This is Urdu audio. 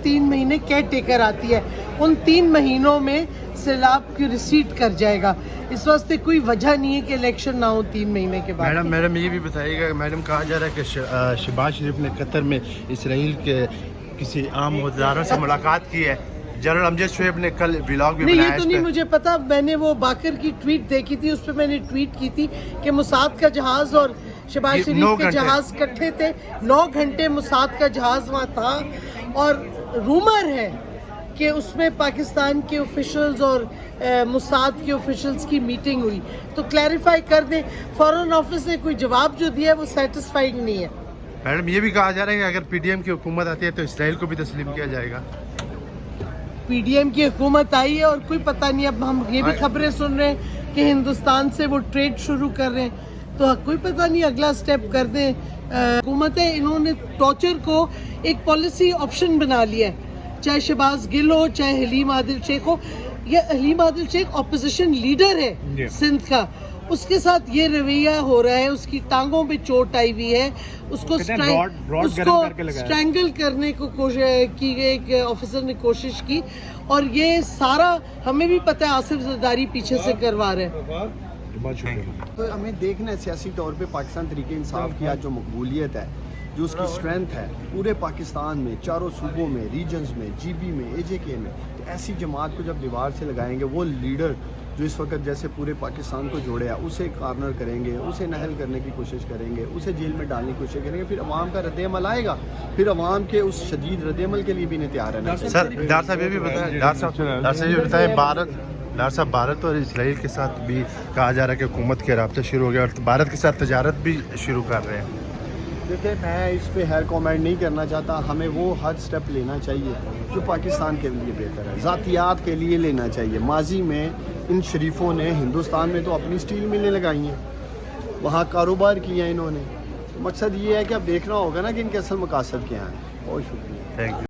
3 مہینے کیئر ٹیکر آتی ہے، ان 3 مہینوں میں سیلاب کی ریسیٹ کر جائے گا. اس واسطے کوئی وجہ نہیں ہے کہ الیکشن نہ ہو 3 مہینے کے بعد. میڈم یہ بھی بتائیے گا، میڈم کہا جا رہا ہے کہ شہباز شریف نے قطر میں اسرائیل کے کسی عام عہدیداروں سے ملاقات کی ہے. جنرل امجد شعیب نے کل ولاگ بھی نہیں، بنایا. یہ تو نہیں مجھے پتا. میں نے وہ باقر کی ٹویٹ دیکھی تھی، اس پہ میں نے ٹویٹ کی تھی کہ موساد کا جہاز اور شہباز شریف کے جہاز کٹھے تھے. 9 گھنٹے موساد کا جہاز وہاں تھا، اور رومر ہے کہ اس میں پاکستان کے آفیشلز اور موساد کے آفیشلز کی میٹنگ ہوئی. تو کلیریفائی کر دیں، فارن آفس نے کوئی جواب جو دیا ہے وہ سیٹسفائنگ نہیں ہے. میڈم یہ بھی کہا جا رہا ہے کہ اگر پی ڈی ایم کی حکومت آتی ہے تو اسرائیل کو بھی تسلیم کیا جائے گا. پی ڈی ایم کی حکومت آئی ہے اور کوئی پتہ نہیں. اب ہم یہ بھی خبریں سن رہے ہیں کہ ہندوستان سے وہ ٹریڈ شروع کر رہے ہیں، تو کوئی پتہ نہیں اگلا سٹیپ کر دیں. حکومتیں انہوں نے ٹارچر کو ایک پالیسی آپشن بنا لیا ہے، چاہے شہباز گل ہو، چاہے حلیم عادل شیخ ہو. یہ حلیم عادل شیخ اپوزیشن لیڈر ہے سندھ کا، اس کے ساتھ یہ رویہ ہو رہا ہے. اس کی ٹانگوں پہ چوٹ آئی ہوئی ہے، اس کو اسٹرینگل کرنے کو کی ایک آفیسر نے کوشش کی، اور یہ سارا ہمیں بھی پتہ ہے آصف زرداری پیچھے سے کروا رہے ہیں. تو ہمیں دیکھنا ہے سیاسی طور پہ پاکستان تحریک انصاف کی آج جو مقبولیت ہے، جو اس کی اسٹرینتھ ہے پورے پاکستان میں، چاروں صوبوں میں، ریجنز میں، جی بی میں، اے جے کے میں، تو ایسی جماعت کو جب دیوار سے لگائیں گے، وہ لیڈر جو اس وقت جیسے پورے پاکستان کو جوڑے ہیں، اسے کارنر کریں گے، اسے نہل کرنے کی کوشش کریں گے، اسے جیل میں ڈالنے کی کوشش کریں گے، پھر عوام کا رد عمل آئے گا. پھر عوام کے اس شدید رد عمل کے لیے بھی انہیں تیار رہنا چاہیے. سر ڈاکٹر صاحب یہ بھی بتائیں، ڈاکٹر صاحب بھارت اور اسرائیل کے ساتھ بھی کہا جا رہا ہے کہ حکومت کے رابطہ شروع ہو گیا اور بھارت کے ساتھ تجارت بھی شروع کر رہے ہیں. دیکھیں، میں اس پہ ہیر کامنٹ نہیں کرنا چاہتا. ہمیں وہ ہر سٹیپ لینا چاہیے جو پاکستان کے لیے بہتر ہے، ذاتیات کے لیے لینا چاہیے. ماضی میں ان شریفوں نے ہندوستان میں تو اپنی سٹیل ملیں لگائی ہیں، وہاں کاروبار کیا انہوں نے. مقصد یہ ہے کہ اب دیکھنا ہوگا نا کہ ان کے اصل مقاصد کیا ہیں. بہت شکریہ. Thank you.